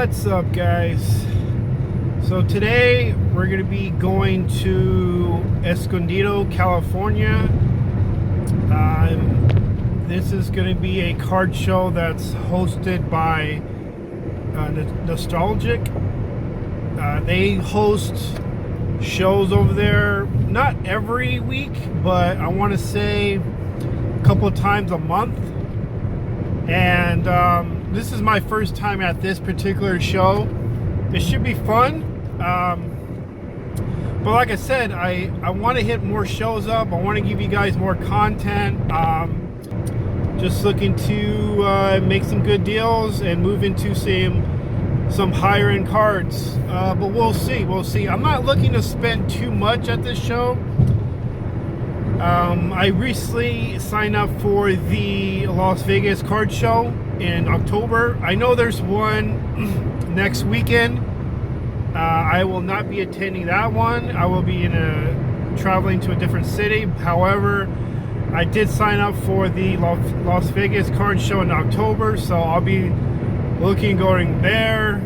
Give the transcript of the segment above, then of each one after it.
What's up, guys? So today we're going to be going to Escondido, California. This is going to be a card show that's hosted by Nostalgic. They host shows over there, not every week, but I want to say a couple of times a month. And this is my first time at this particular show. It should be fun. But like I said, I want to hit more shows up. I want to give you guys more content. Just looking to make some good deals and move into some higher end cards. But we'll see. I'm not looking to spend too much at this show. I recently signed up for the Las Vegas card show in October. I know there's one next weekend. I will not be attending that one. I will be traveling to a different city. However, I did sign up for the Las Vegas card show in October, so I'll be going there.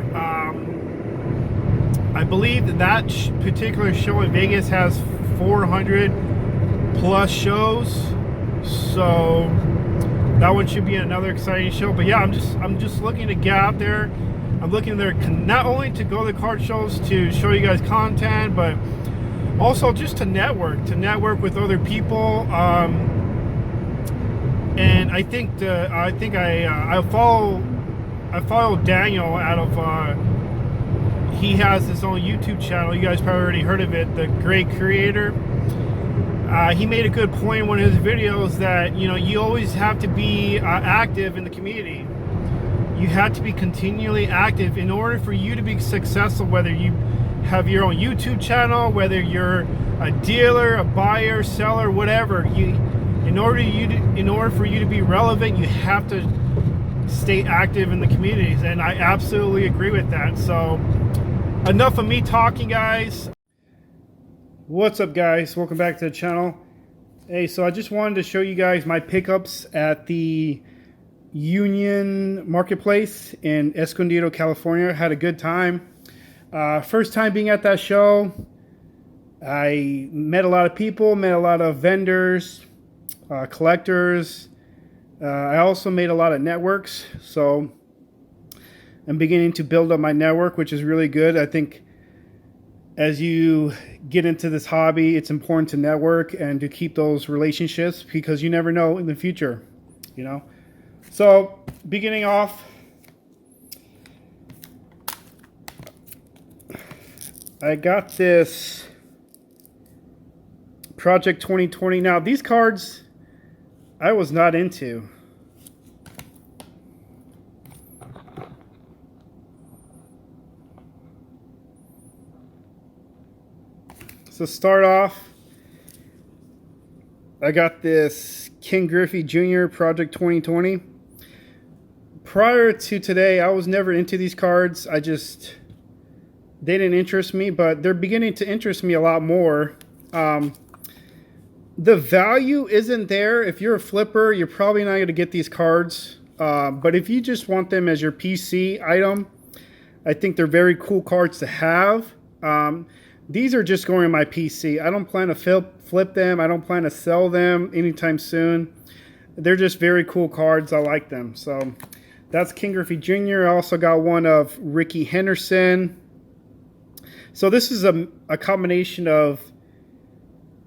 I believe that particular show in Vegas has 400 plus shows, so that one should be another exciting show. But yeah, I'm just looking to get out there. I'm looking there not only to go to the card shows to show you guys content, but also just to network with other people. And I think I follow Daniel out of he has his own YouTube channel. You guys probably already heard of it, The Great Creator. He made a good point in one of his videos that, you know, you always have to be active in the community. You have to be continually active in order for you to be successful, whether you have your own YouTube channel, whether you're a dealer, a buyer, seller, whatever. In order for you to be relevant, you have to stay active in the communities, and I absolutely agree with that. So enough of me talking, guys. What's up, guys? Welcome back to the channel. Hey, so I just wanted to show you guys my pickups at the Union Marketplace in Escondido, California. Had a good time. First time being at that show. I met a lot of people, met a lot of vendors, collectors. I also made a lot of networks, so I'm beginning to build up my network, which is really good. I think as you get into this hobby, it's important to network and to keep those relationships, because you never know in the future, you know. So beginning off, I got this Project 2020. Now these cards I was not into. So start off, I got this King Griffey Jr. Project 2020. Prior to today, I was never into these cards. They didn't interest me, but they're beginning to interest me a lot more. The value isn't there. If you're a flipper, you're probably not going to get these cards. But if you just want them as your PC item, I think they're very cool cards to have. These are just going in my PC. I don't plan to flip them. I don't plan to sell them anytime soon. They're just very cool cards. I like them. So that's King Griffey Jr. I also got one of Ricky Henderson. So this is a combination of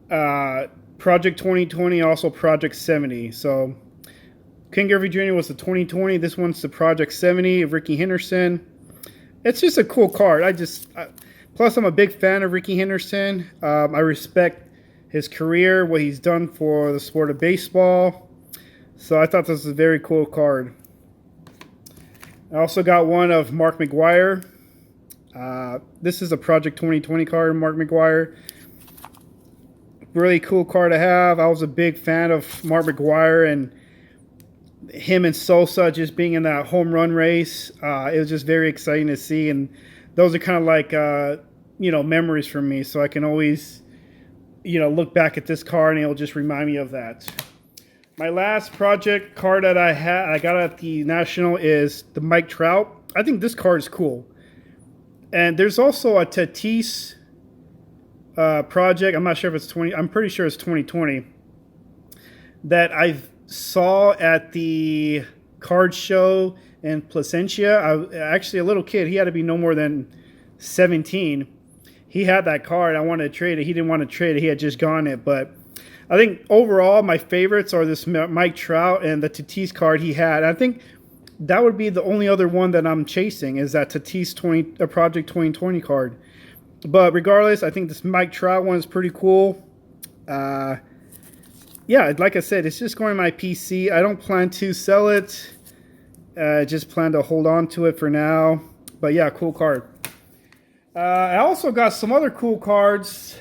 Project 2020, also Project 70. So King Griffey Jr. was the 2020. This one's the Project 70 of Ricky Henderson. It's just a cool card. Plus, I'm a big fan of Ricky Henderson. I respect his career, what he's done for the sport of baseball. So I thought this was a very cool card. I also got one of Mark McGwire. This is a Project 2020 card, Mark McGwire. Really cool card to have. I was a big fan of Mark McGwire and him and Sosa just being in that home run race. It was just very exciting to see, and those are kind of like memories for me. So I can always look back at this card and it'll just remind me of that. My last project card that I got at the National is the Trout. I think this card is cool. And there's also a Tatis project. I'm not sure if it's 20. I'm pretty sure it's 2020. That I saw at the card show in Placentia. Actually, a little kid. He had to be no more than 17. He had that card. I wanted to trade it. He didn't want to trade it. He had just gotten it. But I think overall, my favorites are this Mike Trout and the Tatis card he had. I think that would be the only other one that I'm chasing is that Tatis Project 2020 card. But regardless, I think this Mike Trout one is pretty cool. Yeah, like I said, it's just going to my PC. I don't plan to sell it. Just plan to hold on to it for now. But yeah, cool card. I also got some other cool cards.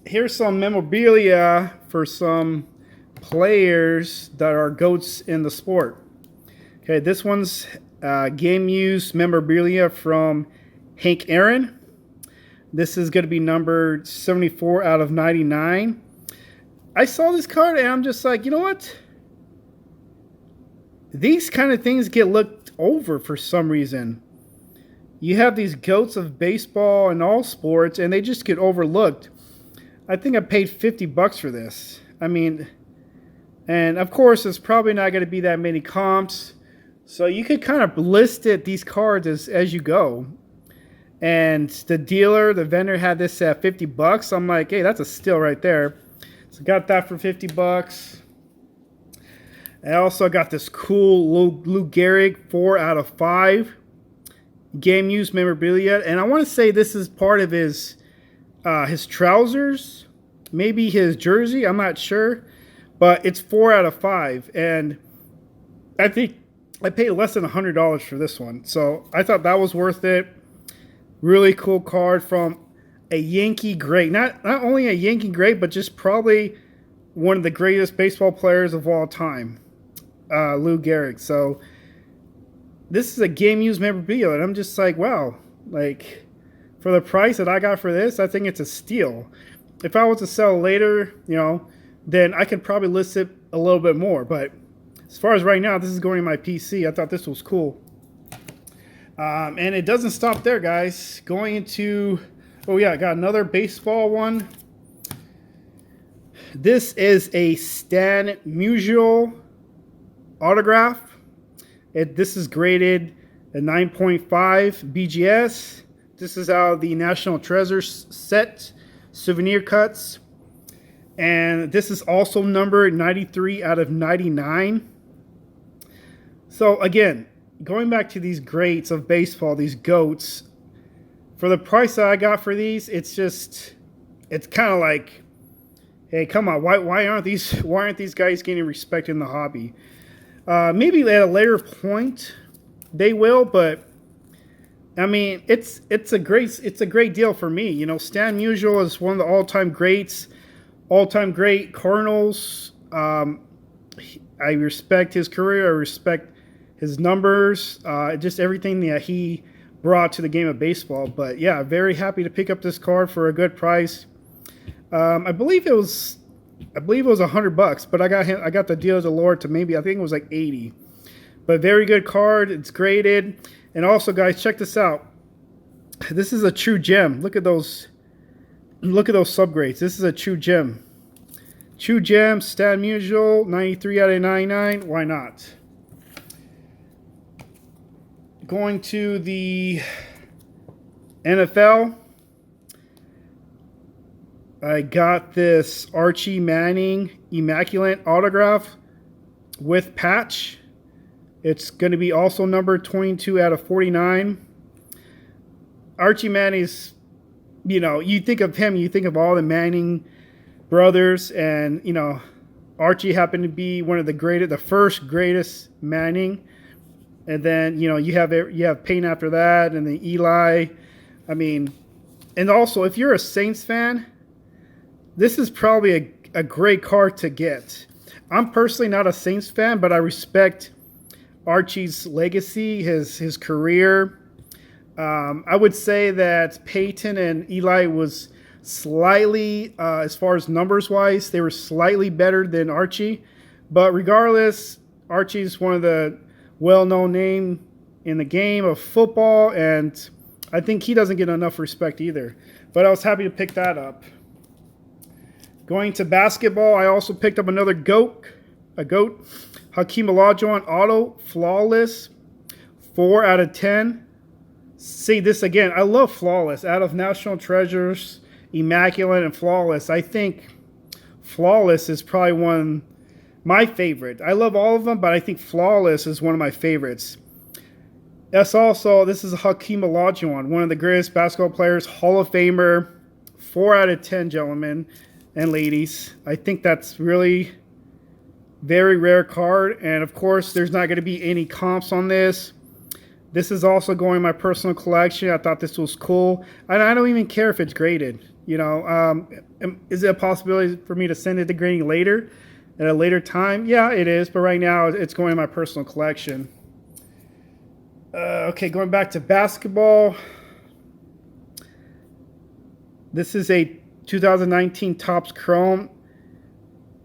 Here's some memorabilia for some players that are GOATs in the sport. Okay, this one's game used memorabilia from Hank Aaron. This is going to be numbered 74 out of 99. I saw this card and I'm just like, you know what? These kind of things get looked over for some reason. You have these GOATs of baseball and all sports and they just get overlooked. I think I paid $50 for this. I mean, and of course, it's probably not going to be that many comps. So you could kind of list these cards as you go. And the vendor had this at $50. I'm like, hey, that's a steal right there. So got that for $50. I also got this cool Lou Gehrig 4 out of 5 game used memorabilia. And I want to say this is part of his trousers, maybe his jersey. I'm not sure. But it's 4 out of 5. And I think I paid less than $100 for this one. So I thought that was worth it. Really cool card from a Yankee great. Not only a Yankee great, but just probably one of the greatest baseball players of all time. Lou Gehrig. So this is a game used memorabilia. And I'm just like, wow. Like, for the price that I got for this, I think it's a steal. If I was to sell later, then I could probably list it a little bit more. But as far as right now, this is going to my PC. I thought this was cool. And it doesn't stop there, guys. Going into, oh yeah, I got another baseball one. This is a Stan Musial autograph. This is graded a 9.5 BGS. This is out of the National Treasures set, souvenir cuts. And this is also numbered 93 out of 99. So again, going back to these greats of baseball, these GOATs, for the price that I got for these, it's kind of like, hey, come on, why aren't these guys getting respect in the hobby? Maybe at a later point they will, but I mean, it's a great deal for me. Stan Musial is one of the all-time greats, all-time great Cardinals. I respect his career. I respect his numbers, just everything that he brought to the game of baseball. But yeah, very happy to pick up this card for a good price. I believe it was $100, but I got the deal of the Lord to maybe, I think it was like 80. But very good card. It's graded. And also, guys, check this out. This is a true gem. Look at those subgrades. This is a true gem. True gem, Stan Musial, 93 out of 99. Why not? Going to the NFL. I got this Archie Manning Immaculate autograph with patch. It's going to be also numbered 22 out of 49. Archie Manning's, you think of him, you think of all the Manning brothers, and, Archie happened to be one of the first greatest Manning. And then, you have Payne after that, and then Eli. I mean, and also, if you're a Saints fan, this is probably a great card to get. I'm personally not a Saints fan, but I respect Archie's legacy, his career. I would say that Peyton and Eli was slightly, as far as numbers-wise, they were slightly better than Archie. But regardless, Archie's one of the well-known name in the game of football, and I think he doesn't get enough respect either. But I was happy to pick that up. Going to basketball, I also picked up another GOAT. Hakeem Olajuwon auto, flawless, 4 out of 10. See this again. I love flawless. Out of National Treasures, Immaculate, and Flawless, I think Flawless is probably my favorite. I love all of them, but I think Flawless is one of my favorites. This is Hakeem Olajuwon, one of the greatest basketball players, Hall of Famer, 4 out of 10, gentlemen and ladies. I think that's really very rare card, and of course, there's not going to be any comps on this. This is also going in my personal collection. I thought this was cool, and I don't even care if it's graded. You know, is it a possibility for me to send it to grading later, at a later time? Yeah, it is, but right now it's going in my personal collection. Okay, going back to basketball. This is a 2019 Topps Chrome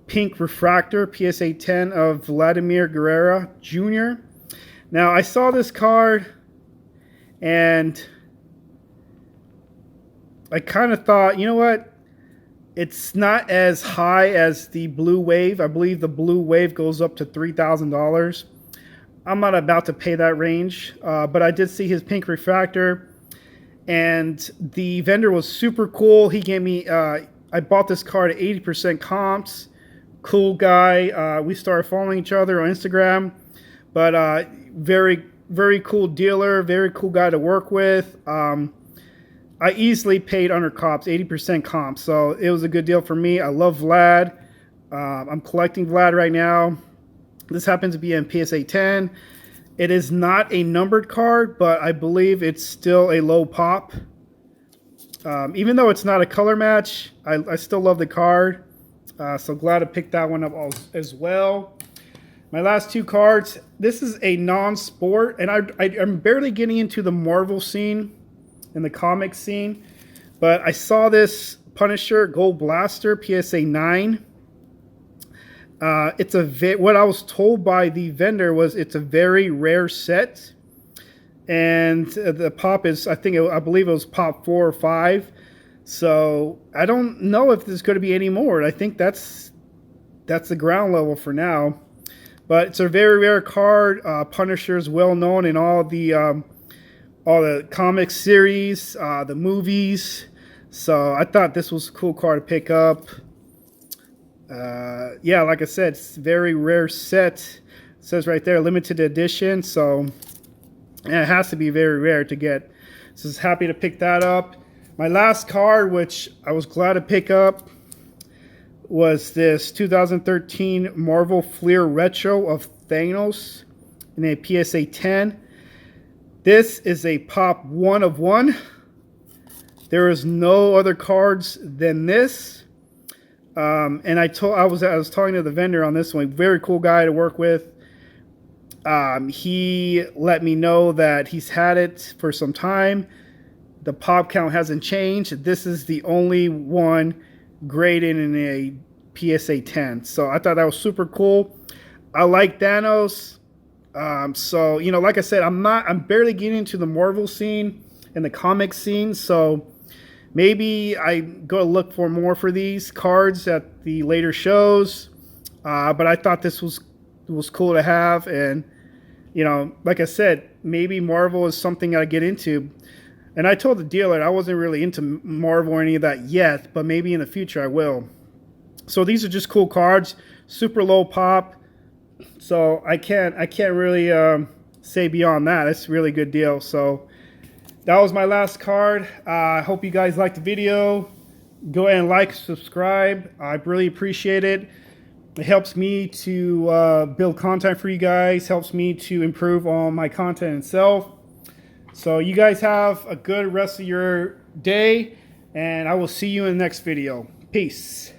Pink Refractor PSA 10 of Vladimir Guerrero Jr. Now, I saw this card, and I kind of thought, you know what? It's not as high as the Blue Wave. I believe the Blue Wave goes up to $3,000. I'm not about to pay that range, but I did see his pink refractor, and the vendor was super cool. He gave me, I bought this card at 80% comps. Cool guy. We started following each other on Instagram, but very, very cool dealer, very cool guy to work with. I easily paid under comps, 80% comps, so it was a good deal for me. I love Vlad. I'm collecting Vlad right now. This happens to be in PSA 10. It is not a numbered card, but I believe it's still a low pop. Even though it's not a color match, I still love the card. So glad to pick that one up as well. My last two cards. This is a non-sport, and I'm barely getting into the Marvel scene and the comic scene. But I saw this Punisher Gold Blaster PSA 9. What I was told by the vendor was it's a very rare set, and the pop is, I believe it was pop 4 or 5. So I don't know if there's going to be any more. I think that's the ground level for now. But it's a very rare card. Punisher is well known in all the comic series, the movies. So I thought this was a cool card to pick up. Yeah, like I said, it's a very rare set. It says right there, limited edition. So it has to be very rare to get. So I was happy to pick that up. My last card, which I was glad to pick up, was this 2013 Marvel Fleer Retro of Thanos in a PSA 10. This is a pop 1 of 1. There is no other cards than this. And I was talking to the vendor on this one. Very cool guy to work with. He let me know that he's had it for some time. The pop count hasn't changed. This is the only one graded in a PSA 10. So I thought that was super cool. I like Thanos. So, you know, like I said, I'm barely getting into the Marvel scene and the comic scene. So maybe I go look for more for these cards at the later shows. But I thought this was cool to have. And, you know, like I said, maybe Marvel is something I get into. And I told the dealer I wasn't really into Marvel or any of that yet, but maybe in the future I will. So these are just cool cards, super low pop. So I can't really say beyond that. It's a really good deal. So that was my last card. I hope you guys liked the video. Go ahead and like, subscribe. I really appreciate it. It helps me to build content for you guys. Helps me to improve on my content itself. So you guys have a good rest of your day, and I will see you in the next video. Peace.